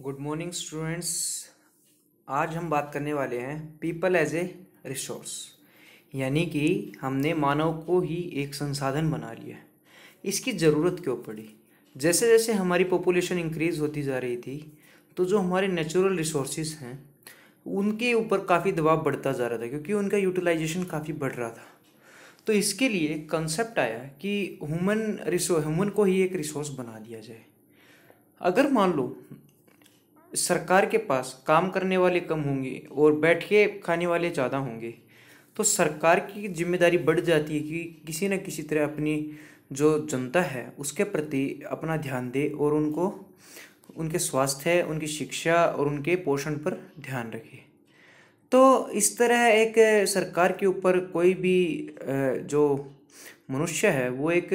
Good morning students. आज हम बात करने वाले हैं पीपल एज ए रिसोर्स, यानी कि हमने मानव को ही एक संसाधन बना लिया। इसकी ज़रूरत क्यों पड़ी? जैसे जैसे हमारी पॉपुलेशन इंक्रीज़ होती जा रही थी, तो जो हमारे नेचुरल रिसोर्सेज हैं उनके ऊपर काफ़ी दबाव बढ़ता जा रहा था, क्योंकि उनका यूटिलाइजेशन काफ़ी बढ़ रहा था। तो इसके लिए कंसेप्ट आया कि ह्यूमन को ही एक रिसोर्स बना दिया जाए। अगर मान लो सरकार के पास काम करने वाले कम होंगे और बैठ के खाने वाले ज़्यादा होंगे, तो सरकार की जिम्मेदारी बढ़ जाती है कि किसी न किसी तरह अपनी जो जनता है उसके प्रति अपना ध्यान दे और उनको उनके स्वास्थ्य, उनकी शिक्षा और उनके पोषण पर ध्यान रखे। तो इस तरह एक सरकार के ऊपर कोई भी जो मनुष्य है वो एक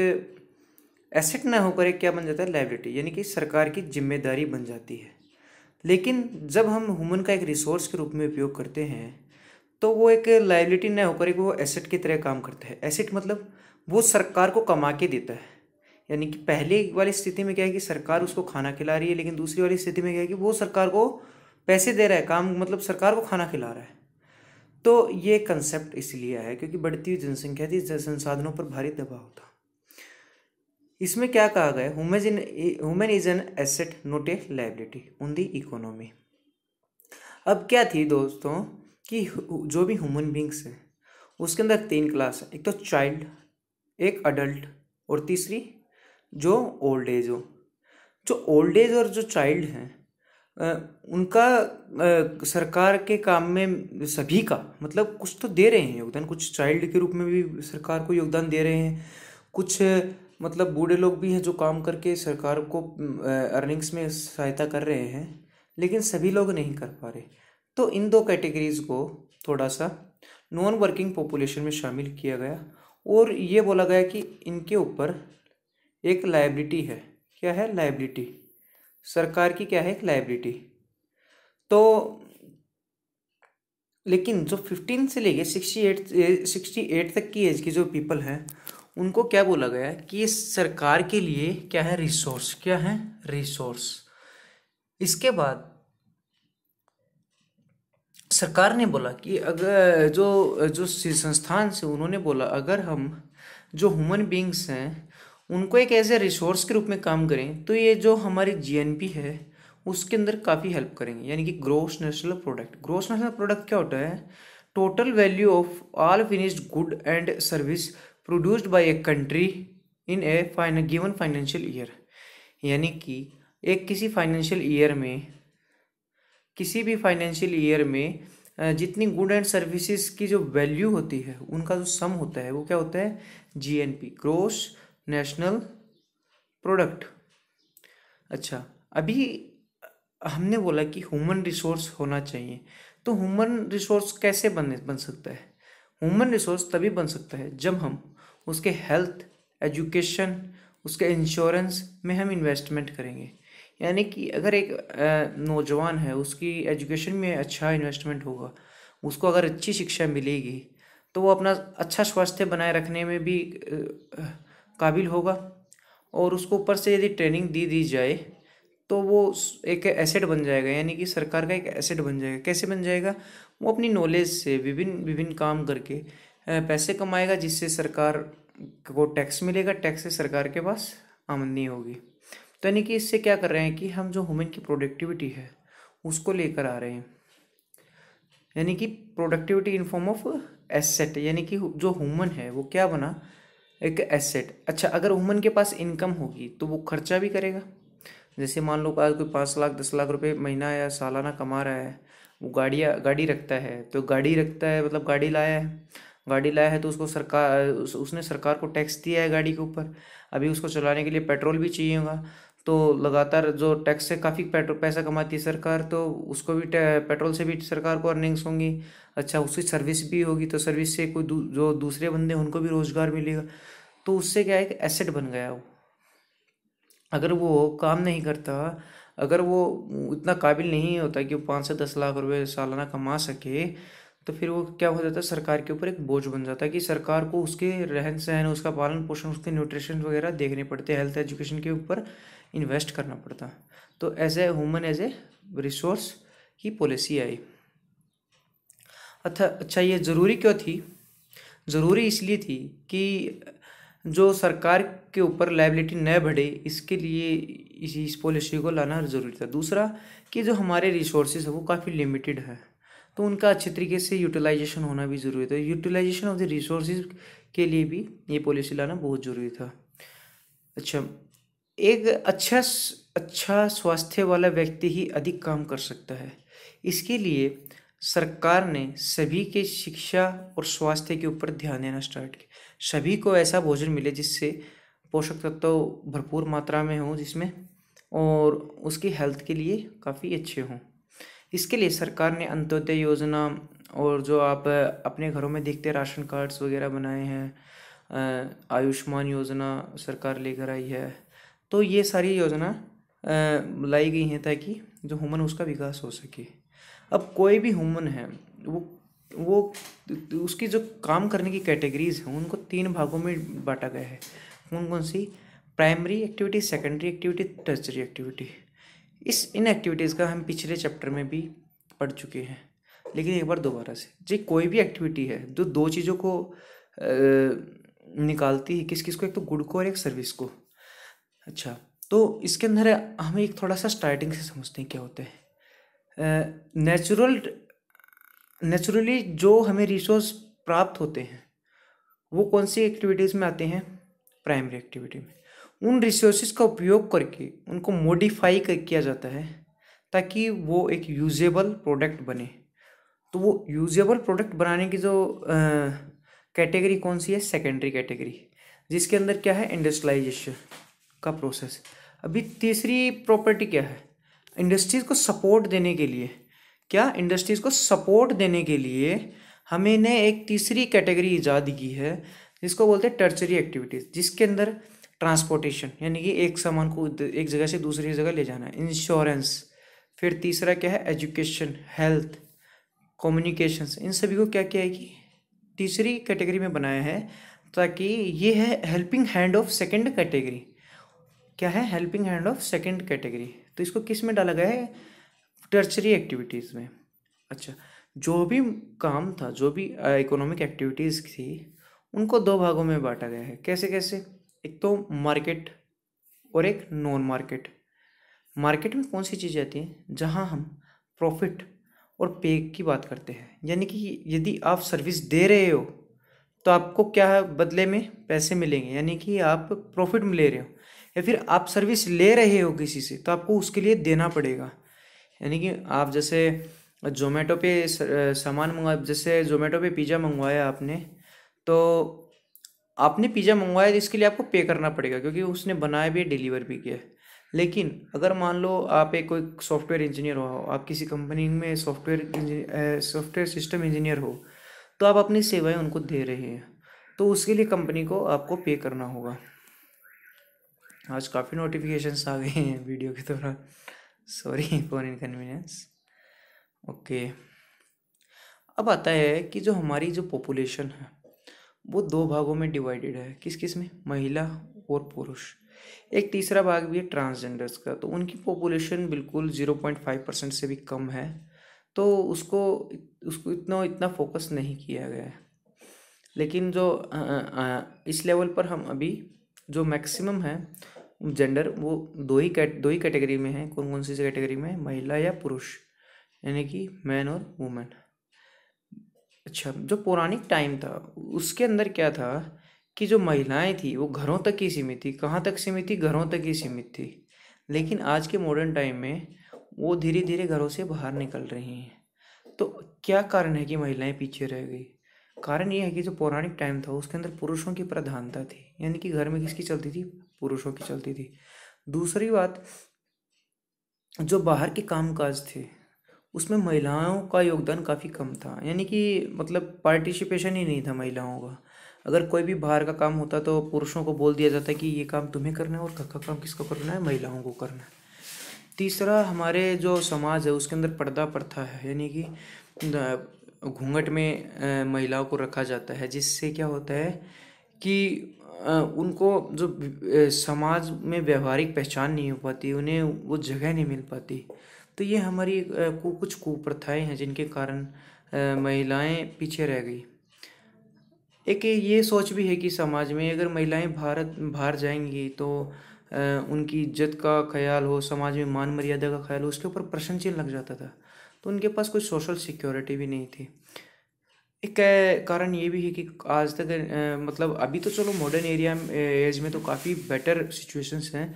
एसेट ना होकर एक क्या बन जाता है, लायबिलिटी, यानी कि सरकार की जिम्मेदारी बन जाती है। लेकिन जब हम ह्यूमन का एक रिसोर्स के रूप में उपयोग करते हैं तो वो एक लायबिलिटी न होकर एक वो एसेट की तरह काम करता है। एसेट मतलब वो सरकार को कमा के देता है, यानी कि पहले वाली स्थिति में क्या है कि सरकार उसको खाना खिला रही है, लेकिन दूसरी वाली स्थिति में क्या है कि वो सरकार को पैसे दे रहा है, काम मतलब सरकार को खाना खिला रहा है। तो ये कंसेप्ट इसलिए आया क्योंकि बढ़ती हुई जनसंख्या थी, संसाधनों पर भारी दबाव था। इसमें क्या कहा गया, human is an asset not a liability on the economy. अब क्या थी दोस्तों कि जो भी ह्यूमन बींग्स हैं उसके अंदर तीन क्लास है, एक तो चाइल्ड, एक अडल्ट और तीसरी जो ओल्ड एज हो। जो ओल्ड एज और जो चाइल्ड हैं उनका सरकार के काम में सभी का मतलब कुछ तो दे रहे हैं योगदान। कुछ चाइल्ड के रूप में भी सरकार को योगदान दे रहे हैं, कुछ मतलब बूढ़े लोग भी हैं जो काम करके सरकार को अर्निंग्स में सहायता कर रहे हैं, लेकिन सभी लोग नहीं कर पा रहे। तो इन दो कैटेगरीज को थोड़ा सा नॉन वर्किंग पॉपुलेशन में शामिल किया गया और ये बोला गया कि इनके ऊपर एक लायबिलिटी है। क्या है? लायबिलिटी। सरकार की क्या है? एक लायबिलिटी। तो लेकिन जो 15 से लेके 68 तक की एज की जो पीपल हैं उनको क्या बोला गया है कि ये सरकार के लिए क्या है? रिसोर्स। क्या है? रिसोर्स। इसके बाद सरकार ने बोला कि अगर जो जो संस्थान से उन्होंने बोला अगर हम जो ह्यूमन बींग्स हैं उनको एक ऐसे रिसोर्स के रूप में काम करें तो ये जो हमारी जीएनपी है उसके अंदर काफ़ी हेल्प करेंगे, यानी कि gross national product. Gross national product क्या होता है? Total value of all finished good and service produced by a country in a given financial year. यानी कि एक किसी भी फाइनेंशियल ईयर में जितनी गुड एंड सर्विसेज की जो वैल्यू होती है उनका जो सम होता है वो क्या होता है? GNP, gross national product. अच्छा, अभी हमने बोला कि ह्यूमन रिसोर्स होना चाहिए, तो ह्यूमन रिसोर्स कैसे बन सकता है? ह्यूमन रिसोर्स तभी बन सकता है जब हम उसके हेल्थ, एजुकेशन, उसके इंश्योरेंस में हम इन्वेस्टमेंट करेंगे। यानी कि अगर एक नौजवान है उसकी एजुकेशन में अच्छा इन्वेस्टमेंट होगा, उसको अगर अच्छी शिक्षा मिलेगी तो वो अपना अच्छा स्वास्थ्य बनाए रखने में भी काबिल होगा, और उसको ऊपर से यदि ट्रेनिंग दी जाए तो वो एक एसेट बन जाएगा, यानी कि सरकार का एक एसेट बन जाएगा। कैसे बन जाएगा? वो अपनी नॉलेज से विभिन्न विभिन्न काम करके पैसे कमाएगा, जिससे सरकार को टैक्स मिलेगा, टैक्स से सरकार के पास आमदनी होगी। तो यानी कि इससे क्या कर रहे हैं कि हम जो ह्यूमन की प्रोडक्टिविटी है उसको लेकर आ रहे हैं, यानी कि productivity in form of asset, यानी कि जो ह्यूमन है वो क्या बना? एक एसेट। अच्छा, अगर ह्यूमन के पास इनकम होगी तो वो खर्चा भी करेगा। जैसे मान लो आज कोई 5 लाख 10 लाख रुपए महीना या सालाना कमा रहा है, वो गाड़ी रखता है, तो गाड़ी रखता है मतलब गाड़ी लाया है तो उसको उसने सरकार को टैक्स दिया है गाड़ी के ऊपर। अभी उसको चलाने के लिए पेट्रोल भी चाहिए होगा, तो लगातार जो टैक्स से काफ़ी पेट्रोल पैसा कमाती है सरकार, तो उसको भी पेट्रोल से भी सरकार को अर्निंग्स होंगी। अच्छा, उसकी सर्विस भी होगी तो सर्विस से जो दूसरे बंदे उनको भी रोजगार मिलेगा। तो उससे क्या है कि एसेट बन गया वो। अगर वो काम नहीं करता, अगर वो इतना काबिल नहीं होता कि वो 5 से 10 लाख रुपए सालाना कमा सके, तो फिर वो क्या हो जाता है, सरकार के ऊपर एक बोझ बन जाता है कि सरकार को उसके रहन सहन, उसका पालन पोषण, उसके न्यूट्रिशन वगैरह देखने पड़ते हैं, हेल्थ एजुकेशन के ऊपर इन्वेस्ट करना पड़ता। तो as a human as a resource की पॉलिसी आई। अच्छा, ये ज़रूरी क्यों थी? ज़रूरी इसलिए थी कि जो सरकार के ऊपर लायबिलिटी न बढ़े, इसके लिए इस पॉलिसी को लाना ज़रूरी था। दूसरा कि जो हमारे रिसोर्सेज है वो काफ़ी लिमिटेड है, तो उनका अच्छे तरीके से यूटिलाइजेशन होना भी ज़रूरी था। यूटिलाइजेशन ऑफ द रिसोर्सेज के लिए भी ये पॉलिसी लाना बहुत ज़रूरी था। अच्छा, एक अच्छा स्वास्थ्य वाला व्यक्ति ही अधिक काम कर सकता है। इसके लिए सरकार ने सभी के शिक्षा और स्वास्थ्य के ऊपर ध्यान देना स्टार्ट किया। सभी को ऐसा भोजन मिले जिससे पोषक तत्व भरपूर मात्रा में हो, जिसमें और उसकी हेल्थ के लिए काफ़ी अच्छे हों। इसके लिए सरकार ने अंत्योदय योजना और जो आप अपने घरों में देखते राशन कार्ड्स वगैरह बनाए हैं, आयुष्मान योजना सरकार लेकर आई है। तो ये सारी योजना लाई गई हैं ताकि जो ह्यूमन उसका विकास हो सके। अब कोई भी ह्यूमन है, वो उसकी जो काम करने की कैटेगरीज हैं उनको 3 भागों में बांटा गया है। कौन कौन सी? Primary activity, secondary activity, tertiary activity. इन एक्टिविटीज़ का हम पिछले चैप्टर में भी पढ़ चुके हैं, लेकिन एक बार दोबारा से। जी, कोई भी एक्टिविटी है जो 2 चीज़ों को निकालती है, किस किस को? एक तो गुड को और एक सर्विस को। अच्छा, तो इसके अंदर हम एक थोड़ा सा स्टार्टिंग से समझते हैं क्या होता है। नेचुरली जो हमें रिसोर्स प्राप्त होते हैं वो कौन सी एक्टिविटीज़ में आते हैं? प्राइमरी एक्टिविटी में। उन रिसोर्सेज का उपयोग करके उनको मॉडिफाई किया जाता है ताकि वो एक यूजेबल प्रोडक्ट बने। तो वो यूजेबल प्रोडक्ट बनाने की जो कैटेगरी कौन सी है? सेकेंडरी कैटेगरी, जिसके अंदर क्या है? इंडस्ट्रियलाइजेशन का प्रोसेस। अभी तीसरी प्रॉपर्टी क्या है? इंडस्ट्रीज़ को सपोर्ट देने के लिए क्या? इंडस्ट्रीज़ को सपोर्ट देने के लिए हमें ने एक तीसरी कैटेगरी ईजाद की है जिसको बोलते हैं टर्शरी एक्टिविटीज़, जिसके अंदर ट्रांसपोर्टेशन यानी कि एक सामान को एक जगह से दूसरी जगह ले जाना, इंश्योरेंस, फिर तीसरा क्या है? Education, health, communications. इन सभी को क्या किया है कि तीसरी कैटेगरी में बनाया है ताकि ये है helping hand of second category. क्या है? Helping hand of second category. तो इसको किस में डाला गया है? टर्शरी एक्टिविटीज़ में। अच्छा, जो भी काम था, जो भी इकोनॉमिक एक्टिविटीज़ थी, उनको 2 भागों में बांटा गया है। कैसे कैसे? एक तो मार्केट और एक नॉन मार्केट। मार्केट में कौन सी चीज़ें आती हैं? जहां हम प्रॉफिट और पे की बात करते हैं, यानी कि यदि आप सर्विस दे रहे हो तो आपको क्या है? बदले में पैसे मिलेंगे, यानी कि आप प्रॉफिट में ले रहे हो। या फिर आप सर्विस ले रहे हो किसी से तो आपको उसके लिए देना पड़ेगा। यानी कि आप जैसे जोमेटो पे सामान मंगवा, जैसे जोमेटो पे पिज़्ज़ा मंगवाया आपने, तो आपने पिज़्ज़ा मंगवाया तो इसके लिए आपको पे करना पड़ेगा क्योंकि उसने बनाया भी है, डिलीवर भी किया है। लेकिन अगर मान लो आप एक कोई सॉफ्टवेयर इंजीनियर हो, आप किसी कंपनी में सॉफ्टवेयर सिस्टम इंजीनियर हो, तो आप अपनी सेवाएं उनको दे रहे हैं, तो उसके लिए कंपनी को आपको पे करना होगा। आज काफ़ी नोटिफिकेशंस आ गए हैं वीडियो के दौरान, सॉरी फॉर इनकन्वीनियंस। ओके, अब आता है कि जो हमारी जो पॉपुलेशन है वो 2 भागों में डिवाइडेड है। किस किस में? महिला और पुरुष। एक तीसरा भाग भी है ट्रांसजेंडर्स का, तो उनकी पॉपुलेशन बिल्कुल 0.5% से भी कम है, तो उसको इतना फोकस नहीं किया गया है। लेकिन जो इस लेवल पर हम अभी जो मैक्सिमम है जेंडर, वो दो ही कैटेगरी में है। कौन कौन सी कैटेगरी में? महिला या पुरुष, यानी कि मैन और वुमेन। अच्छा, जो पौराणिक टाइम था उसके अंदर क्या था कि जो महिलाएं थी वो घरों तक ही सीमित थी। कहाँ तक सीमित थी? घरों तक ही सीमित थी। लेकिन आज के मॉडर्न टाइम में वो धीरे धीरे घरों से बाहर निकल रही हैं। तो क्या कारण है कि महिलाएं पीछे रह गई? कारण ये है कि जो पौराणिक टाइम था उसके अंदर पुरुषों की प्रधानता थी, यानी कि घर में किसकी चलती थी? पुरुषों की चलती थी। दूसरी बात, जो बाहर के कामकाज थे उसमें महिलाओं का योगदान काफ़ी कम था, यानी कि मतलब पार्टिसिपेशन ही नहीं था महिलाओं का। अगर कोई भी बाहर का काम होता तो पुरुषों को बोल दिया जाता कि ये काम तुम्हें करना है और घर का काम किसको करना है? महिलाओं को करना है। तीसरा, हमारे जो समाज है उसके अंदर पर्दा प्रथा है, यानी कि घूंघट में महिलाओं को रखा जाता है, जिससे क्या होता है कि उनको जो समाज में व्यवहारिक पहचान नहीं हो पाती, उन्हें वो जगह नहीं मिल पाती। तो ये हमारी कुछ कुप्रथाएं हैं जिनके कारण महिलाएं पीछे रह गई। एक ये सोच भी है कि समाज में अगर महिलाएं बाहर जाएंगी तो उनकी इज्जत का ख्याल हो, समाज में मान मर्यादा का ख्याल हो, उसके ऊपर प्रश्न चिन्ह लग जाता था। तो उनके पास कोई सोशल सिक्योरिटी भी नहीं थी। एक कारण ये भी है कि आज तक मतलब अभी तो चलो मॉडर्न एज में तो काफ़ी बेटर सिचुएशंस हैं,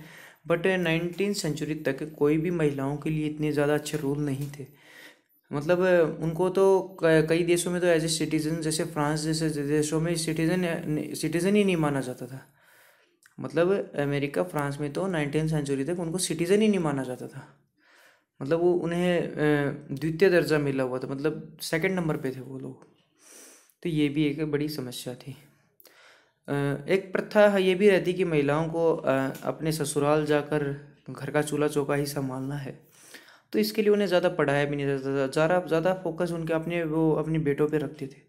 बट 19th सेंचुरी तक कोई भी महिलाओं के लिए इतने ज़्यादा अच्छे रूल नहीं थे। मतलब उनको तो कई देशों में तो एज ए सिटीजन, जैसे फ्रांस जैसे देशों में सिटीजन ही नहीं माना जाता था। मतलब अमेरिका, फ्रांस में तो 19th सेंचुरी तक उनको सिटीजन ही नहीं माना जाता था। मतलब वो उन्हें द्वितीय दर्जा मिला हुआ था, मतलब सेकंड नंबर पे थे वो लोग। तो ये भी एक बड़ी समस्या थी। एक प्रथा ये भी रहती कि महिलाओं को अपने ससुराल जाकर घर का चूल्हा चौका ही संभालना है। तो इसके लिए उन्हें ज़्यादा पढ़ाया भी नहीं जाता था, ज़्यादा फोकस उनके अपने बेटों पे रखते थे,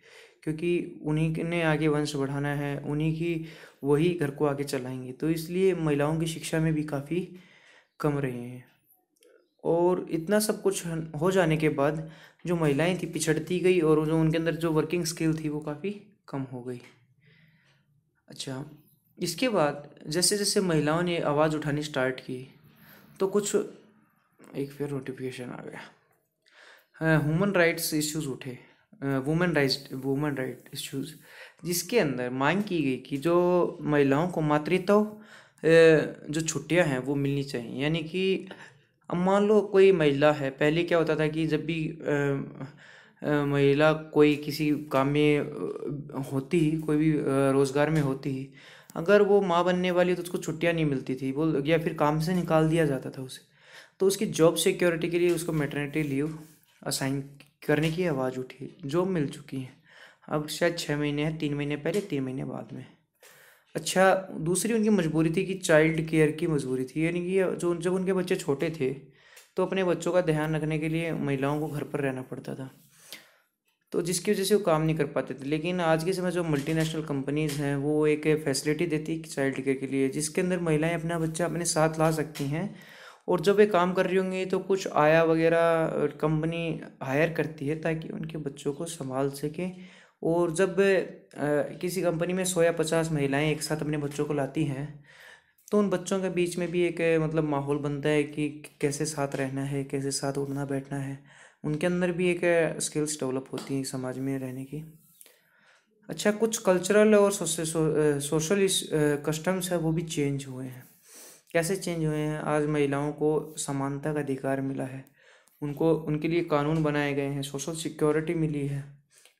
क्योंकि उन्हीं ने आगे वंश बढ़ाना है, उन्हीं की वही घर को आगे चलाएंगे। तो इसलिए महिलाओं की शिक्षा में भी काफ़ी कम रहे हैं। और इतना सब कुछ हो जाने के बाद जो महिलाएं थी पिछड़ती गई, और जो उनके अंदर जो वर्किंग स्किल थी वो काफ़ी कम हो गई। अच्छा, इसके बाद जैसे जैसे महिलाओं ने आवाज़ उठानी स्टार्ट की तो कुछ, एक फिर नोटिफिकेशन आ गया, ह्यूमन राइट्स इश्यूज उठे, वुमेन राइट इश्यूज, जिसके अंदर मांग की गई कि जो महिलाओं को मातृत्व जो छुट्टियां हैं वो मिलनी चाहिए। यानी कि अब मान लो कोई महिला है, पहले क्या होता था कि जब भी महिला कोई किसी काम में होती, कोई भी रोजगार में होती, अगर वो माँ बनने वाली तो उसको छुट्टियां नहीं मिलती थी, वो या फिर काम से निकाल दिया जाता था उसे। तो उसकी जॉब सिक्योरिटी के लिए उसको मैटरनिटी लीव असाइन करने की आवाज़ उठी। जॉब मिल चुकी है, अब शायद 6 महीने है, 3 महीने पहले, 3 महीने बाद में। अच्छा, दूसरी उनकी मजबूरी थी कि चाइल्ड केयर की मजबूरी थी। यानी कि जो जब उनके बच्चे छोटे थे तो अपने बच्चों का ध्यान रखने के लिए महिलाओं को घर पर रहना पड़ता था, तो जिसकी वजह से वो काम नहीं कर पाते थे। लेकिन आज के समय जो मल्टीनेशनल कंपनीज हैं वो एक फैसिलिटी देती है चाइल्ड केयर के लिए, जिसके अंदर महिलाएं अपना बच्चा अपने साथ ला सकती हैं, और जब वे काम कर रही होंगी तो कुछ आया वगैरह कंपनी हायर करती है ताकि उनके बच्चों को संभाल सके। और जब किसी कंपनी में 100 या 50 महिलाएं एक साथ अपने बच्चों को लाती हैं तो उन बच्चों के बीच में भी एक मतलब माहौल बनता है कि कैसे साथ रहना है, कैसे साथ उठना बैठना है। उनके अंदर भी एक स्किल्स डेवलप होती हैं समाज में रहने की। अच्छा, कुछ कल्चरल और सोशल कस्टम्स है वो भी चेंज हुए हैं। कैसे चेंज हुए हैं? आज महिलाओं को समानता का अधिकार मिला है, उनको उनके लिए कानून बनाए गए हैं, सोशल सिक्योरिटी मिली है,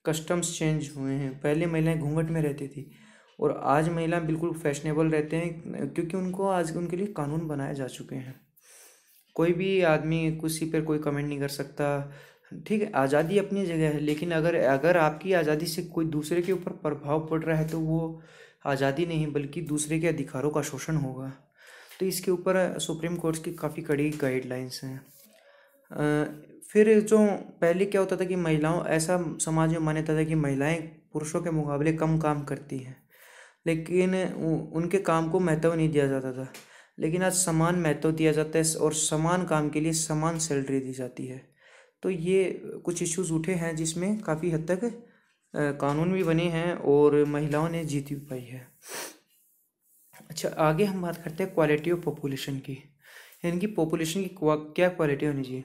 कस्टम्स चेंज हुए हैं। पहले महिलाएं घूंघट में रहती थी और आज महिला बिल्कुल फैशनेबल रहते हैं, क्योंकि उनको आज उनके लिए कानून बनाए जा चुके हैं। कोई भी आदमी किसी पर कोई कमेंट नहीं कर सकता। ठीक है, आज़ादी अपनी जगह है, लेकिन अगर अगर आपकी आज़ादी से कोई दूसरे के ऊपर प्रभाव पड़ रहा है तो वो आज़ादी नहीं बल्कि दूसरे के अधिकारों का शोषण होगा। तो इसके ऊपर सुप्रीम कोर्ट की काफ़ी कड़ी गाइडलाइंस हैं। फिर जो पहले क्या होता था कि महिलाओं, ऐसा समाज में मान्यता था कि महिलाएं पुरुषों के मुकाबले कम काम करती हैं, लेकिन उनके काम को महत्व नहीं दिया जाता था। लेकिन आज समान महत्व दिया जाता है और समान काम के लिए समान सैलरी दी जाती है। तो ये कुछ इश्यूज उठे हैं जिसमें काफ़ी हद तक कानून भी बने हैं और महिलाओं ने जीत भी पाई है। अच्छा, आगे हम बात करते हैं क्वालिटी ऑफ पॉपुलेशन की, यानी कि पॉपुलेशन की क्या क्वालिटी होनी चाहिए।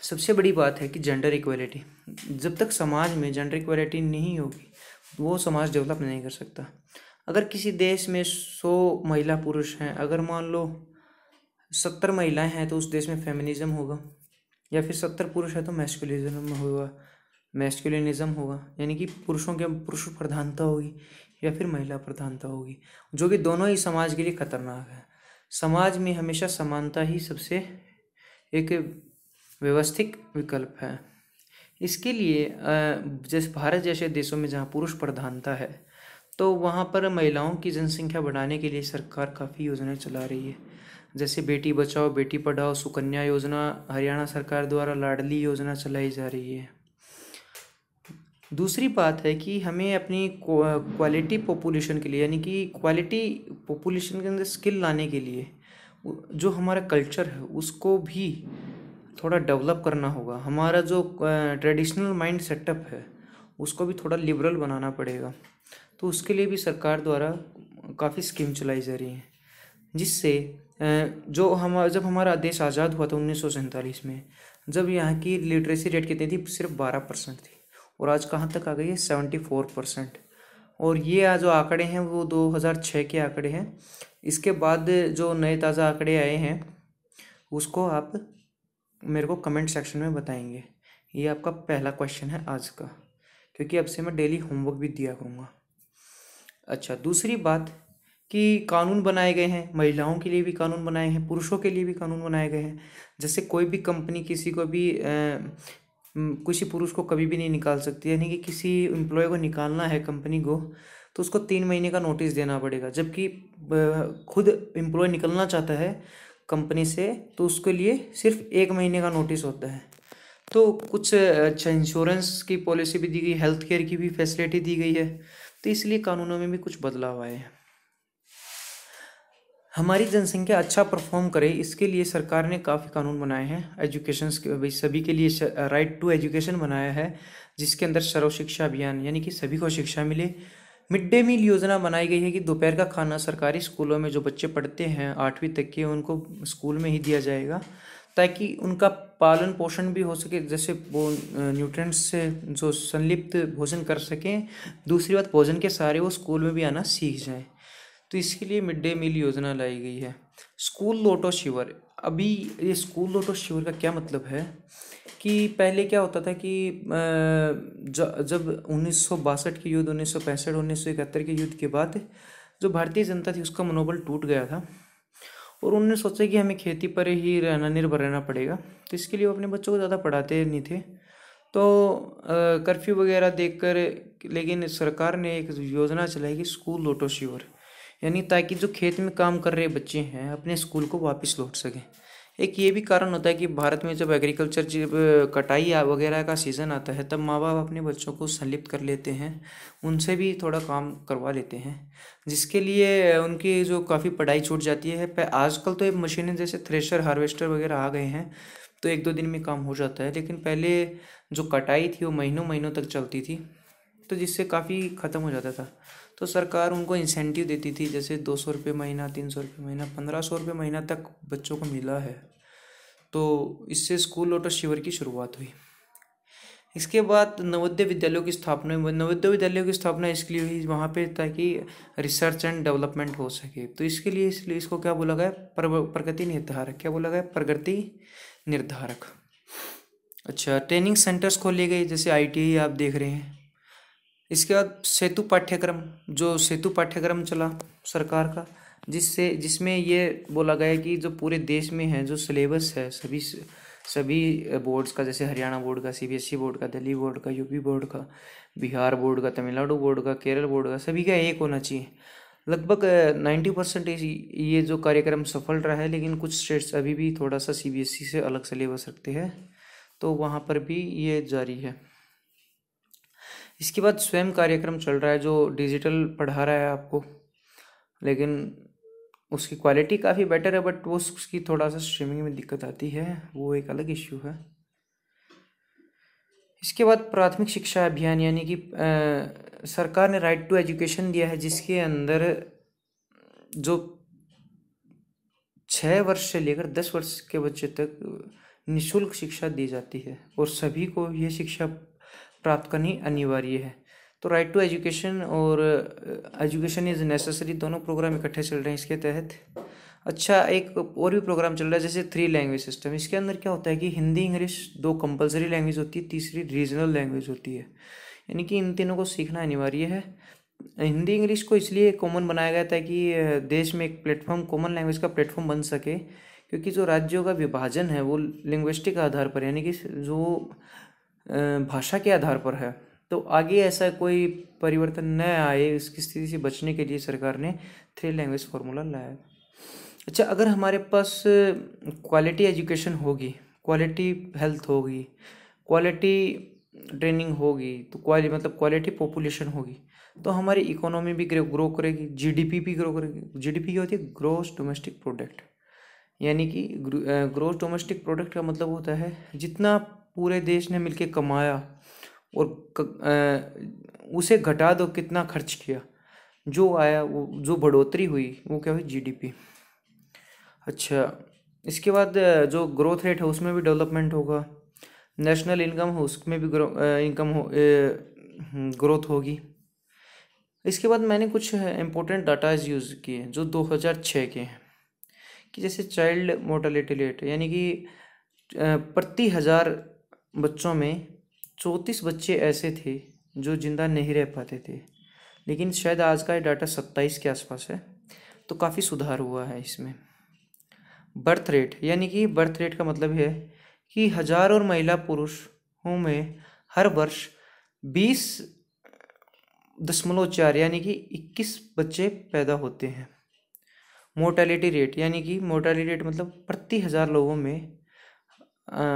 सबसे बड़ी बात है कि जेंडर इक्वलिटी। जब तक समाज में जेंडर इक्वलिटी नहीं होगी वो समाज डेवलप नहीं कर सकता। अगर किसी देश में 100 महिला पुरुष हैं, अगर मान लो 70 महिलाएं हैं तो उस देश में फेमिनिज्म होगा, या फिर 70 पुरुष है तो मैस्कुलिनिज्म होगा, यानी कि पुरुष प्रधानता होगी या फिर महिला प्रधानता होगी, जो कि दोनों ही समाज के लिए खतरनाक है। समाज में हमेशा समानता ही सबसे एक व्यवस्थित विकल्प है। इसके लिए जैसे भारत जैसे देशों में जहाँ पुरुष प्रधानता है तो वहाँ पर महिलाओं की जनसंख्या बढ़ाने के लिए सरकार काफ़ी योजनाएं चला रही है। जैसे बेटी बचाओ बेटी पढ़ाओ, सुकन्या योजना हरियाणा सरकार द्वारा लाडली योजना चलाई जा रही है। दूसरी बात है कि हमें अपनी क्वालिटी पॉपुलेशन के लिए, यानी कि क्वालिटी पॉपुलेशन के अंदर स्किल लाने के लिए जो हमारा कल्चर है उसको भी थोड़ा डेवलप करना होगा। हमारा जो ट्रेडिशनल माइंड सेटअप है उसको भी थोड़ा लिबरल बनाना पड़ेगा। तो उसके लिए भी सरकार द्वारा काफ़ी स्कीम चलाई जा रही हैं, जिससे जब हमारा देश आज़ाद हुआ था 1947 में, जब यहाँ की लिटरेसी रेट कितनी थी, सिर्फ 12% थी, और आज कहाँ तक आ गई है, 74%। और ये आज जो आंकड़े हैं वो 2006 के आंकड़े हैं। इसके बाद जो नए ताज़ा आंकड़े आए हैं उसको आप मेरे को कमेंट सेक्शन में बताएंगे। ये आपका पहला क्वेश्चन है आज का, क्योंकि अब से मैं डेली होमवर्क भी दिया करूँगा। अच्छा, दूसरी बात कि कानून बनाए गए हैं, महिलाओं के लिए भी कानून बनाए हैं, पुरुषों के लिए भी कानून बनाए गए हैं। जैसे कोई भी कंपनी किसी को भी किसी पुरुष को कभी भी नहीं निकाल सकती, यानी कि किसी एम्प्लॉय को निकालना है कंपनी को तो उसको 3 महीने का नोटिस देना पड़ेगा, जबकि खुद एम्प्लॉय निकलना चाहता है कंपनी से तो उसके लिए सिर्फ 1 महीने का नोटिस होता है। तो कुछ अच्छा इंश्योरेंस की पॉलिसी भी दी गई, हेल्थ केयर की भी फैसिलिटी दी गई है, तो इसलिए कानूनों में भी कुछ बदलाव आए हैं। हमारी जनसंख्या अच्छा परफॉर्म करे इसके लिए सरकार ने काफ़ी कानून बनाए हैं। एजुकेशन सभी के लिए राइट टू एजुकेशन बनाया है, जिसके अंदर सर्व शिक्षा अभियान, यानी कि सभी को शिक्षा मिले। मिड डे मील योजना बनाई गई है कि दोपहर का खाना सरकारी स्कूलों में जो बच्चे पढ़ते हैं 8वीं तक के, उनको स्कूल में ही दिया जाएगा, ताकि उनका पालन पोषण भी हो सके, जैसे वो न्यूट्रिएंट्स से जो संलिप्त भोजन कर सकें। दूसरी बात, भोजन के सारे वो स्कूल में भी आना सीख जाएं। तो इसके लिए मिड डे मील योजना लाई गई है। स्कूल लौटो शिविर, अभी ये स्कूल लौटो शिविर का क्या मतलब है कि पहले क्या होता था कि जब 1962 के युद्ध, 1965 1971 के युद्ध के बाद जो भारतीय जनता थी उसका मनोबल टूट गया था, और उन्होंने सोचा कि हमें खेती पर ही रहना, निर्भर रहना पड़ेगा। तो इसके लिए वो अपने बच्चों को ज़्यादा पढ़ाते नहीं थे, तो कर्फ्यू वगैरह देखकर, लेकिन सरकार ने एक योजना चलाई कि स्कूल लौटो शिविर, यानी ताकि जो खेत में काम कर रहे बच्चे हैं अपने स्कूल को वापस लौट सकें। एक ये भी कारण होता है कि भारत में जब एग्रीकल्चर, जब कटाई वगैरह का सीज़न आता है, तब माँ बाप अपने बच्चों को संलिप्त कर लेते हैं, उनसे भी थोड़ा काम करवा लेते हैं, जिसके लिए उनकी जो काफ़ी पढ़ाई छूट जाती है। आजकल तो ये मशीनें जैसे थ्रेशर, हार्वेस्टर वगैरह आ गए हैं, तो 1-2 दिन में काम हो जाता है, लेकिन पहले जो कटाई थी वो महीनों महीनों तक चलती थी, तो जिससे काफ़ी ख़त्म हो जाता था। तो सरकार उनको इंसेंटिव देती थी, जैसे 200 रुपये महीना, 300 रुपये महीना, 1500 रुपये महीना तक बच्चों को मिला है। तो इससे स्कूल लौटो शिविर की शुरुआत हुई। इसके बाद नवोदय विद्यालयों की स्थापना हुई। नवोदय विद्यालयों की स्थापना इसलिए हुई वहाँ पे ताकि रिसर्च एंड डेवलपमेंट हो सके। तो इसके लिए इसलिए इसको क्या बोला गया, प्रगति निर्धारक। क्या बोला गया, प्रगति निर्धारक। अच्छा, ट्रेनिंग सेंटर्स खोले गए, जैसे ITI आप देख रहे हैं। इसके बाद सेतु पाठ्यक्रम, जो सेतु पाठ्यक्रम चला सरकार का, जिसमें ये बोला गया कि जो पूरे देश में है जो सिलेबस है सभी बोर्ड्स का, जैसे हरियाणा बोर्ड का, CBSE बोर्ड का, दिल्ली बोर्ड का, UP बोर्ड का, बिहार बोर्ड का, तमिलनाडु बोर्ड का, केरल बोर्ड का, सभी का एक होना चाहिए। लगभग 90% ये जो कार्यक्रम सफल रहा है, लेकिन कुछ स्टेट्स अभी भी थोड़ा सा CBSE से अलग सिलेबस रखते हैं, तो वहाँ पर भी ये जारी है। इसके बाद स्वयं कार्यक्रम चल रहा है जो डिजिटल पढ़ा रहा है आपको, लेकिन उसकी क्वालिटी काफ़ी बेटर है, बट वो उसकी थोड़ा सा स्ट्रीमिंग में दिक्कत आती है, वो एक अलग इश्यू है। इसके बाद प्राथमिक शिक्षा अभियान, यानी कि सरकार ने राइट टू एजुकेशन दिया है, जिसके अंदर जो 6 वर्ष से लेकर 10 वर्ष के बच्चे तक निःशुल्क शिक्षा दी जाती है, और सभी को ये शिक्षा प्राप्त करनी अनिवार्य है। तो राइट टू एजुकेशन और एजुकेशन इज़ नेसेसरी, दोनों प्रोग्राम इकट्ठे चल रहे हैं इसके तहत। अच्छा, एक और भी प्रोग्राम चल रहा है जैसे 3 लैंग्वेज सिस्टम। इसके अंदर क्या होता है कि हिंदी इंग्लिश 2 कंपलसरी लैंग्वेज होती है, तीसरी रीजनल लैंग्वेज होती है, यानी कि इन तीनों को सीखना अनिवार्य है। हिंदी इंग्लिश को इसलिए कॉमन बनाया गया था कि देश में एक प्लेटफॉर्म, कॉमन लैंग्वेज का प्लेटफॉर्म बन सके, क्योंकि जो राज्यों का विभाजन है वो लिंग्विस्टिक आधार पर, यानी कि जो भाषा के आधार पर है, तो आगे ऐसा कोई परिवर्तन न आए, इसकी स्थिति से बचने के लिए सरकार ने 3 लैंग्वेज फार्मूला लाया। अच्छा, अगर हमारे पास क्वालिटी एजुकेशन होगी, क्वालिटी हेल्थ होगी, क्वालिटी ट्रेनिंग होगी, तो क्वालिटी पॉपुलेशन होगी, तो हमारी इकोनॉमी भी ग्रो करेगी, जीडीपी भी ग्रो करेगी। जीडीपी क्या होती है? Gross domestic product. यानी कि ग्रोस डोमेस्टिक प्रोडक्ट का मतलब होता है जितना पूरे देश ने मिलके कमाया और उसे घटा दो कितना खर्च किया, जो आया वो जो बढ़ोतरी हुई वो क्या हुई? जीडीपी। अच्छा, इसके बाद जो ग्रोथ रेट है उसमें भी डेवलपमेंट होगा। नेशनल इनकम हो उसमें भी ग्रोथ होगी। इसके बाद मैंने कुछ इम्पोर्टेंट डाटाज यूज़ किए जो 2006 के हैं, कि जैसे चाइल्ड मोर्टेलिटी रेट, यानी कि प्रति 1000 बच्चों में 34 बच्चे ऐसे थे जो जिंदा नहीं रह पाते थे। लेकिन शायद आज का डाटा 27 के आसपास है, तो काफ़ी सुधार हुआ है इसमें। बर्थ रेट, यानी कि बर्थ रेट का मतलब है कि हजारों महिला पुरुषों में हर वर्ष 20.4 यानी कि 21 बच्चे पैदा होते हैं। मोर्टेलिटी रेट, यानी कि मोर्टेलिटी रेट मतलब प्रति 1000 लोगों में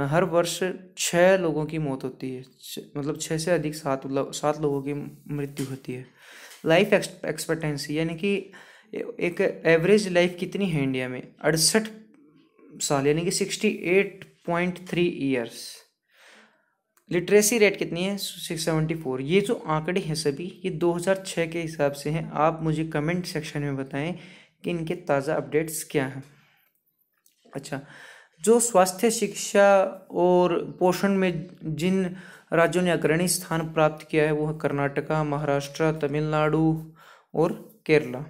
हर वर्ष 6 लोगों की मौत होती है, मतलब 6 से अधिक 7 लोगों की मृत्यु होती है। लाइफ एक्सपेक्टेंसी, यानी कि एक एवरेज लाइफ कितनी है इंडिया में? 68 साल, यानी कि 68.3 ईयर्स। लिटरेसी रेट कितनी है? 674। ये जो आंकड़े हैं सभी ये 2006 के हिसाब से हैं। आप मुझे कमेंट सेक्शन में बताएं कि इनके ताज़ा अपडेट्स क्या हैं। अच्छा, जो स्वास्थ्य, शिक्षा और पोषण में जिन राज्यों ने अग्रणी स्थान प्राप्त किया है वो है कर्नाटका, महाराष्ट्र, तमिलनाडु और केरला।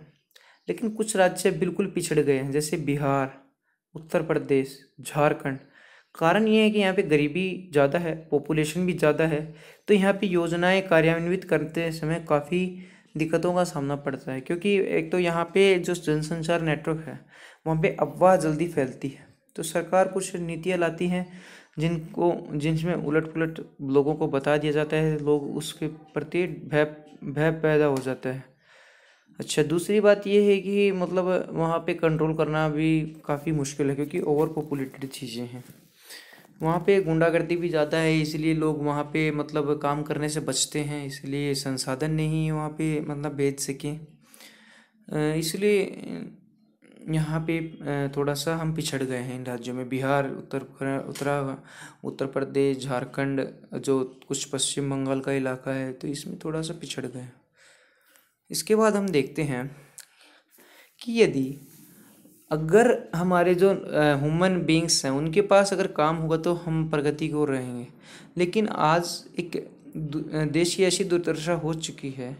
लेकिन कुछ राज्य बिल्कुल पिछड़ गए हैं, जैसे बिहार, उत्तर प्रदेश, झारखंड। कारण ये है कि यहाँ पे गरीबी ज़्यादा है, पॉपुलेशन भी ज़्यादा है, तो यहाँ पे योजनाएं कार्यान्वित करते समय काफ़ी दिक्कतों का सामना पड़ता है, क्योंकि एक तो यहाँ पे जो जनसंचार नेटवर्क है वहाँ पे अफवाह जल्दी फैलती है। तो सरकार कुछ नीतियाँ लाती हैं जिनमें उलट पुलट लोगों को बता दिया जाता है, लोग उसके प्रति भय पैदा हो जाता है। अच्छा, दूसरी बात ये है कि मतलब वहाँ पे कंट्रोल करना भी काफ़ी मुश्किल है, क्योंकि ओवर पॉपुलेटेड चीज़ें हैं वहाँ पे, गुंडागर्दी भी ज़्यादा है, इसलिए लोग वहाँ पे मतलब काम करने से बचते हैं, इसलिए संसाधन नहीं है वहाँ पे मतलब भेज सकें। इसलिए यहाँ पे थोड़ा सा हम पिछड़ गए हैं इन राज्यों में। बिहार, उत्तर प्रदेश, झारखंड, जो कुछ पश्चिम बंगाल का इलाका है, तो इसमें थोड़ा सा पिछड़ गए। इसके बाद हम देखते हैं कि यदि अगर हमारे जो ह्यूमन बींग्स हैं उनके पास अगर काम होगा तो हम प्रगति को रहेंगे। लेकिन आज एक देश की ऐसी दुर्दशा हो चुकी है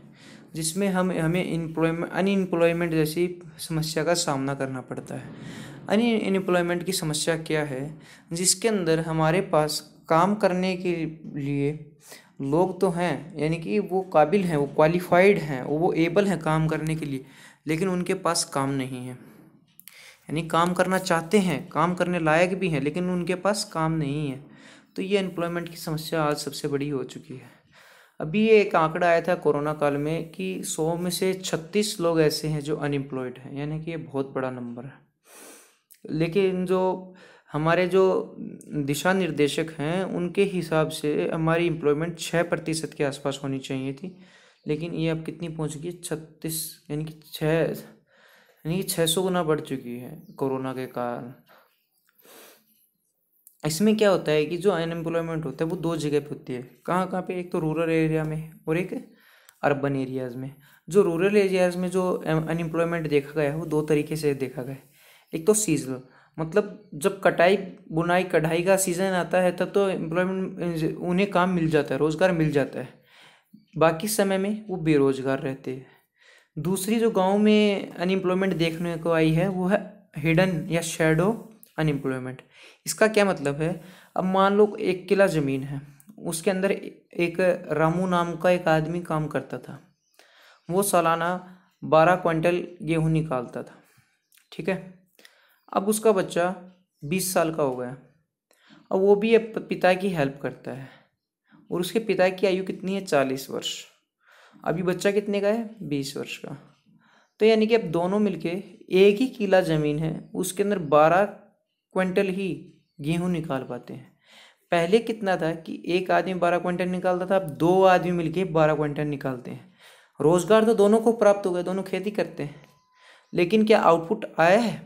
जिसमें हमें अनएम्प्लॉयमेंट जैसी समस्या का सामना करना पड़ता है। अनएम्प्लॉयमेंट की समस्या क्या है? जिसके अंदर हमारे पास काम करने के लिए लोग तो हैं, यानी कि वो काबिल हैं, वो क्वालिफाइड हैं, वो एबल हैं काम करने के लिए, लेकिन उनके पास काम नहीं है। यानी काम करना चाहते हैं, काम करने लायक भी हैं, लेकिन उनके पास काम नहीं है। तो ये एम्प्लॉयमेंट की समस्या आज सबसे बड़ी हो चुकी है। अभी ये एक आंकड़ा आया था कोरोना काल में कि 100 में से 36 लोग ऐसे हैं जो अनएम्प्लॉयड हैं, यानी कि ये बहुत बड़ा नंबर है। लेकिन जो हमारे जो दिशा निर्देशक हैं उनके हिसाब से हमारी एम्प्लॉयमेंट 6% के आसपास होनी चाहिए थी, लेकिन ये अब कितनी पहुंच गई? 36, यानी कि 600 गुना बढ़ चुकी है कोरोना के कारण। इसमें क्या होता है कि जो अनएम्प्लॉयमेंट होता है वो 2 जगह पे होती है। कहाँ कहाँ पे? एक तो रूरल एरिया में और एक अर्बन एरियाज़ में। जो रूरल एरियाज़ में जो अनएम्प्लॉयमेंट देखा गया है वो 2 तरीके से देखा गया है। एक तो सीजनल, मतलब जब कटाई, बुनाई, कढ़ाई का सीज़न आता है तब तो एम्प्लॉयमेंट, उन्हें काम मिल जाता है, रोज़गार मिल जाता है। बाकी समय में वो बेरोजगार रहते हैं। दूसरी जो गांव में अनएम्प्लॉयमेंट देखने को आई है वो है हिडन या शैडो अनएम्प्लॉयमेंट। इसका क्या मतलब है? अब मान लो 1 किला ज़मीन है, उसके अंदर एक रामू नाम का एक आदमी काम करता था। वो सालाना 12 क्विंटल गेहूँ निकालता था, ठीक है। अब उसका बच्चा 20 साल का हो गया, अब वो भी पिता की हेल्प करता है, और उसके पिता की आयु कितनी है? 40 वर्ष। अभी बच्चा कितने का है? 20 वर्ष का। तो यानी कि अब दोनों मिलके एक ही किला ज़मीन है, उसके अंदर 12 क्विंटल ही गेहूँ निकाल पाते हैं। पहले कितना था कि एक आदमी 12 क्विंटल निकालता था, अब 2 आदमी मिलके 12 क्विंटल निकालते हैं। रोजगार तो दोनों को प्राप्त हो गया, दोनों खेती करते हैं, लेकिन क्या आउटपुट आया है?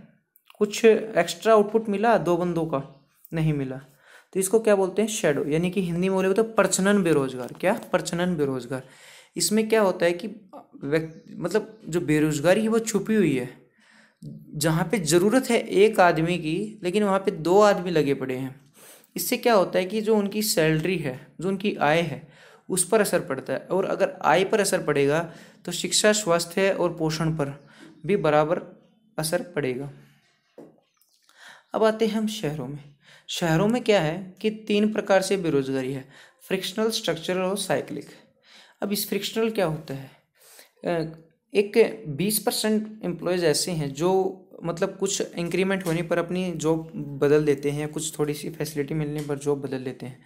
कुछ एक्स्ट्रा आउटपुट मिला 2 बंदों का? नहीं मिला। तो इसको क्या बोलते हैं? शैडो, यानी कि हिंदी में बोले तो प्रच्छन्न बेरोजगार। क्या? प्रच्छन्न बेरोजगार। इसमें क्या होता है कि मतलब जो बेरोजगारी है वो छुपी हुई है, जहाँ पे ज़रूरत है एक आदमी की, लेकिन वहाँ पे 2 आदमी लगे पड़े हैं। इससे क्या होता है कि जो उनकी सैलरी है, जो उनकी आय है, उस पर असर पड़ता है, और अगर आय पर असर पड़ेगा तो शिक्षा, स्वास्थ्य और पोषण पर भी बराबर असर पड़ेगा। अब आते हैं हम शहरों में। शहरों में क्या है कि 3 प्रकार से बेरोजगारी है: फ्रिक्शनल, स्ट्रक्चरल और साइक्लिक। अब इस फ्रिक्शनल क्या होता है? एक 20% एम्प्लॉयज़ ऐसे हैं जो मतलब कुछ इंक्रीमेंट होने पर अपनी जॉब बदल देते हैं, कुछ थोड़ी सी फैसिलिटी मिलने पर जॉब बदल देते हैं।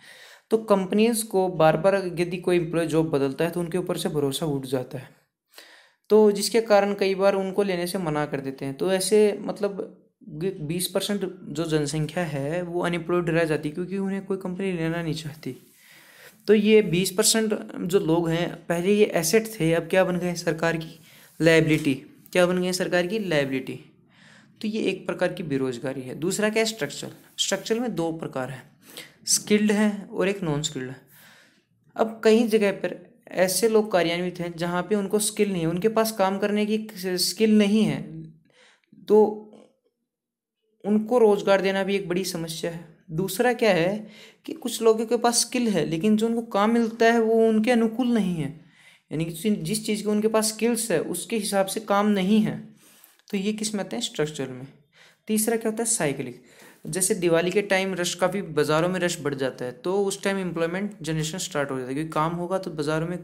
तो कंपनीज को बार बार यदि कोई एम्प्लॉय जॉब बदलता है तो उनके ऊपर से भरोसा उठ जाता है, तो जिसके कारण कई बार उनको लेने से मना कर देते हैं। तो ऐसे मतलब 20% जो जनसंख्या है वो अनएम्प्लॉयड रह जाती, क्योंकि उन्हें कोई कंपनी लेना नहीं चाहती। तो ये 20% जो लोग हैं, पहले ये एसेट थे, अब क्या बन गए? सरकार की लायबिलिटी। क्या बन गए? सरकार की लायबिलिटी। तो ये एक प्रकार की बेरोजगारी है। दूसरा क्या है? स्ट्रक्चरल। स्ट्रक्चरल में 2 प्रकार है, स्किल्ड है और एक नॉन स्किल्ड है। अब कई जगह पर ऐसे लोग कार्यान्वित हैं जहाँ पे उनको स्किल नहीं है, उनके पास काम करने की स्किल नहीं है, तो उनको रोजगार देना भी एक बड़ी समस्या है। दूसरा क्या है कि कुछ लोगों के पास स्किल है, लेकिन जो उनको काम मिलता है वो उनके अनुकूल नहीं है, यानी कि जिस चीज़ के उनके पास स्किल्स है उसके हिसाब से काम नहीं है। तो ये किस में आते हैं? स्ट्रक्चरल में। तीसरा क्या होता है? साइकिलिक। जैसे दिवाली के टाइम रश, काफ़ी बाज़ारों में रश बढ़ जाता है, तो उस टाइम एम्प्लॉयमेंट जनरेशन स्टार्ट हो जाता है, क्योंकि काम होगा तो बाज़ारों में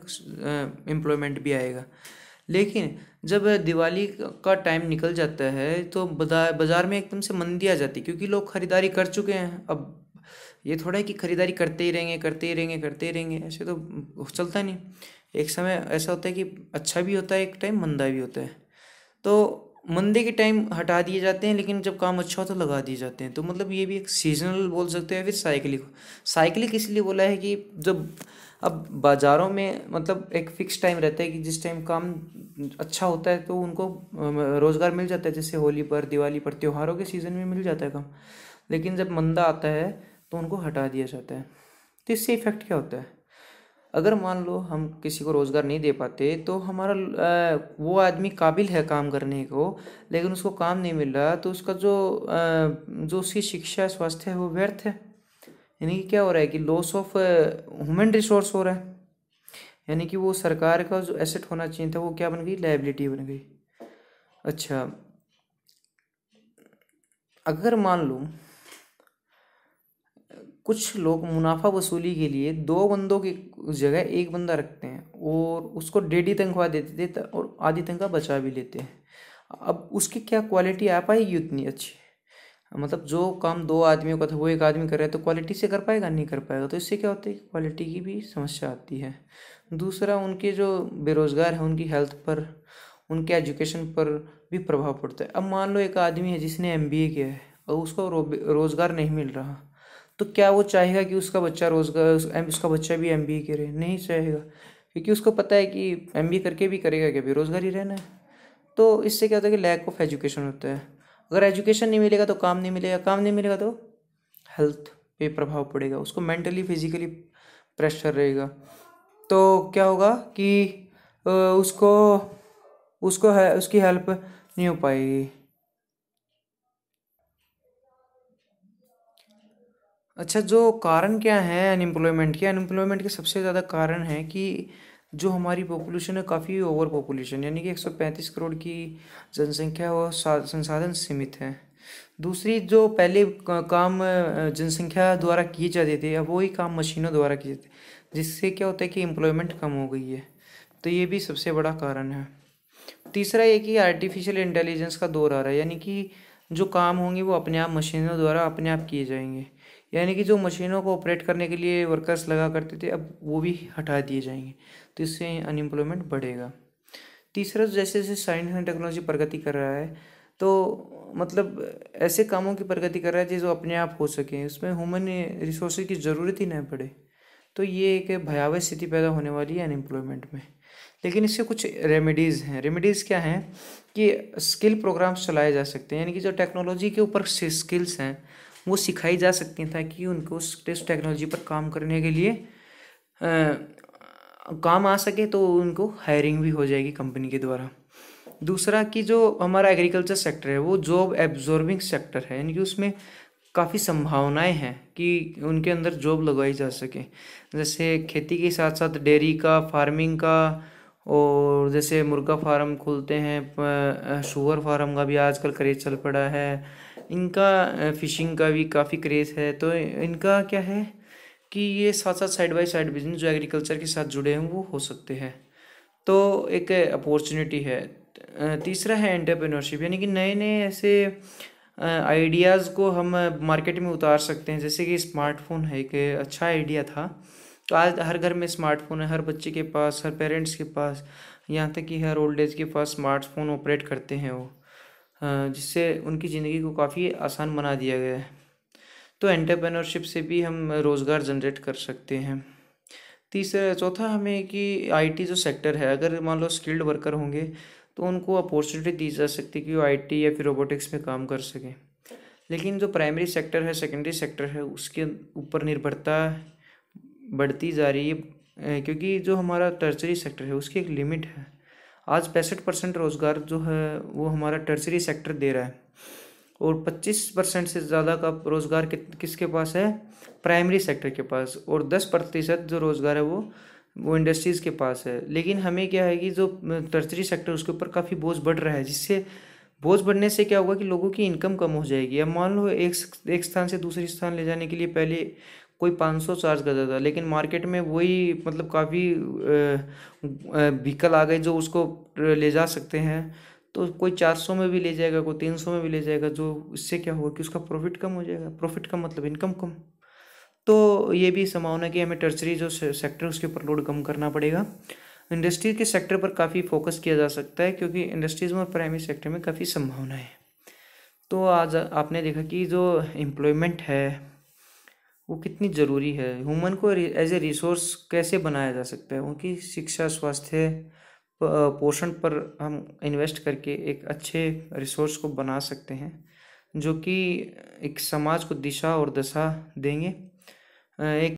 एम्प्लॉयमेंट भी आएगा। लेकिन जब दिवाली का टाइम निकल जाता है तो बाज़ार में एकदम से मंदी आ जाती है, क्योंकि लोग खरीदारी कर चुके हैं। अब ये थोड़ा है कि खरीदारी करते ही रहेंगे, करते ही रहेंगे, करते ही रहेंगे, ऐसे तो चलता नहीं। एक समय ऐसा होता है कि अच्छा भी होता है, एक टाइम मंदा भी होता है। तो मंदे के टाइम हटा दिए जाते हैं, लेकिन जब काम अच्छा हो तो लगा दिए जाते हैं। तो मतलब ये भी एक सीजनल बोल सकते हैं। फिर साइकिलिक। साइकिलिक इसलिए बोला है कि जब अब बाज़ारों में मतलब एक फिक्स टाइम रहता है कि जिस टाइम काम अच्छा होता है तो उनको रोज़गार मिल जाता है, जैसे होली पर, दिवाली पर, त्योहारों के सीज़न में मिल जाता है काम। लेकिन जब मंदा आता है तो उनको हटा दिया जाता है। तो इससे इफेक्ट क्या होता है? अगर मान लो हम किसी को रोज़गार नहीं दे पाते तो हमारा वो आदमी काबिल है काम करने को, लेकिन उसको काम नहीं मिल रहा, तो उसका जो उसकी शिक्षा, स्वास्थ्य है वो व्यर्थ है। यानी कि क्या हो रहा है कि लॉस ऑफ ह्यूमन रिसोर्स हो रहा है, यानी कि वो सरकार का जो एसेट होना चाहिए था वो क्या बन गई? लायबिलिटी बन गई। अच्छा, अगर मान लो कुछ लोग मुनाफा वसूली के लिए 2 बंदों की जगह 1 बंदा रखते हैं और उसको 1.5 तनख्वाह देते थे और आधी तनख्वाह बचा भी लेते हैं। अब उसकी क्या क्वालिटी आ पाएगी उतनी अच्छी? मतलब जो काम 2 आदमियों का था वो 1 आदमी कर रहा है, तो क्वालिटी से कर पाएगा? नहीं कर पाएगा। तो इससे क्या होता है कि क्वालिटी की भी समस्या आती है। दूसरा, उनके जो बेरोजगार हैं उनकी हेल्थ पर, उनके एजुकेशन पर भी प्रभाव पड़ता है। अब मान लो एक आदमी है जिसने एमबीए किया है और उसको रोजगार नहीं मिल रहा, तो क्या वो चाहेगा कि उसका बच्चा भी एमबीए करे? नहीं चाहेगा, क्योंकि उसको पता है कि एमबीए करके भी करेगा क्या? बेरोजगार ही रहना है। तो इससे क्या होता है कि लैक ऑफ एजुकेशन होता है। अगर एजुकेशन नहीं मिलेगा तो काम नहीं मिलेगा, काम नहीं मिलेगा तो हेल्थ पे प्रभाव पड़ेगा, उसको मेंटली फिजिकली प्रेशर रहेगा। तो क्या होगा कि उसको उसको है उसकी हेल्प नहीं हो पाएगी। अच्छा, जो कारण क्या है अनएम्प्लॉयमेंट के? अनएम्प्लॉयमेंट के सबसे ज़्यादा कारण है कि जो हमारी पॉपुलेशन है काफ़ी ओवर पॉपुलेशन, यानी कि 135 करोड़ की जनसंख्या और संसाधन सीमित है। दूसरी, जो पहले काम जनसंख्या द्वारा किए जाते थे, अब वही काम मशीनों द्वारा किए जाते, जिससे क्या होता है कि एम्प्लॉयमेंट कम हो गई है। तो ये भी सबसे बड़ा कारण है। तीसरा ये कि आर्टिफिशियल इंटेलिजेंस का दौर आ रहा है, यानी कि जो काम होंगे वो अपने आप मशीनों द्वारा अपने आप किए जाएंगे। यानी कि जो मशीनों को ऑपरेट करने के लिए वर्कर्स लगा करते थे अब वो भी हटा दिए जाएंगे, तो इससे अनएम्प्लॉयमेंट बढ़ेगा। तीसरा, जैसे जैसे साइंस एंड टेक्नोलॉजी प्रगति कर रहा है, तो मतलब ऐसे कामों की प्रगति कर रहा है जो अपने आप हो सके, उसमें ह्यूमन रिसोर्सेज की ज़रूरत ही नहीं पड़े। तो ये एक भयावह स्थिति पैदा होने वाली है अनएम्प्लॉयमेंट में। लेकिन इससे कुछ रेमेडीज़ हैं। रेमेडीज़ क्या हैं कि स्किल प्रोग्राम्स चलाए जा सकते हैं, यानी कि जो टेक्नोलॉजी के ऊपर स्किल्स हैं वो सिखाई जा सकती हैं, ताकि उनको उस टेक्नोलॉजी पर काम करने के लिए काम आ सके, तो उनको हायरिंग भी हो जाएगी कंपनी के द्वारा। दूसरा कि जो हमारा एग्रीकल्चर सेक्टर है वो जॉब एब्जॉर्बिंग सेक्टर है, यानी कि उसमें काफ़ी संभावनाएं हैं कि उनके अंदर जॉब लगवाई जा सके। जैसे खेती के साथ साथ डेयरी का, फार्मिंग का, और जैसे मुर्गा फार्म खुलते हैं, शुगर फार्म का भी आजकल क्रेज़ चल पड़ा है, इनका फिशिंग का भी काफ़ी क्रेज़ है। तो इनका क्या है कि ये साथ साथ साइड बाय साइड बिजनेस जो एग्रीकल्चर के साथ जुड़े हैं वो हो सकते हैं। तो एक अपॉर्चुनिटी है। तीसरा है एंटरप्रेन्योरशिप, यानी कि नए नए ऐसे आइडियाज़ को हम मार्केट में उतार सकते हैं। जैसे कि स्मार्टफोन है, एक अच्छा आइडिया था। तो आज हर घर में स्मार्टफोन है, हर बच्चे के पास, हर पेरेंट्स के पास, यहाँ तक कि हर ओल्ड एज के पास स्मार्टफोन ऑपरेट करते हैं वो, जिससे उनकी ज़िंदगी को काफ़ी आसान बना दिया गया है। तो एंटरप्रेन्योरशिप से भी हम रोज़गार जनरेट कर सकते हैं। चौथा हमें कि आईटी जो सेक्टर है, अगर मान लो स्किल्ड वर्कर होंगे तो उनको अपॉर्चुनिटी दी जा सकती है कि वो आईटी या फिर रोबोटिक्स में काम कर सकें। लेकिन जो प्राइमरी सेक्टर है, सेकेंडरी सेक्टर है, उसके ऊपर निर्भरता बढ़ती जा रही है, क्योंकि जो हमारा टर्शरी सेक्टर है उसकी एक लिमिट है। आज 65% रोज़गार जो है वो हमारा टर्शरी सेक्टर दे रहा है, और 25% से ज़्यादा का रोज़गार किसके पास है? प्राइमरी सेक्टर के पास। और 10% जो रोज़गार है वो इंडस्ट्रीज़ के पास है। लेकिन हमें क्या है कि जो टर्शरी सेक्टर उसके ऊपर काफ़ी बोझ बढ़ रहा है, जिससे बोझ बढ़ने से क्या होगा कि लोगों की इनकम कम हो जाएगी। अब मान लो एक स्थान से दूसरी स्थान ले जाने के लिए पहले कोई 500 चार्ज करता था, लेकिन मार्केट में वही मतलब काफ़ी व्हीकल आ गए जो उसको ले जा सकते हैं। तो कोई 400 में भी ले जाएगा, कोई 300 में भी ले जाएगा, जो इससे क्या होगा कि उसका प्रॉफिट कम हो जाएगा। प्रॉफिट का मतलब इनकम कम। तो ये भी संभावना कि हमें टर्शरी जो सेक्टर उसके ऊपर लोड कम करना पड़ेगा। इंडस्ट्री के सेक्टर पर काफ़ी फोकस किया जा सकता है, क्योंकि इंडस्ट्रीज में और प्राइमरी सेक्टर में काफ़ी संभावना है। तो आज आपने देखा कि जो एम्प्लॉयमेंट है वो कितनी ज़रूरी है। ह्यूमन को एज ए रिसोर्स कैसे बनाया जा सकता है, उनकी शिक्षा, स्वास्थ्य, पोषण पर हम इन्वेस्ट करके एक अच्छे रिसोर्स को बना सकते हैं, जो कि एक समाज को दिशा और दशा देंगे। एक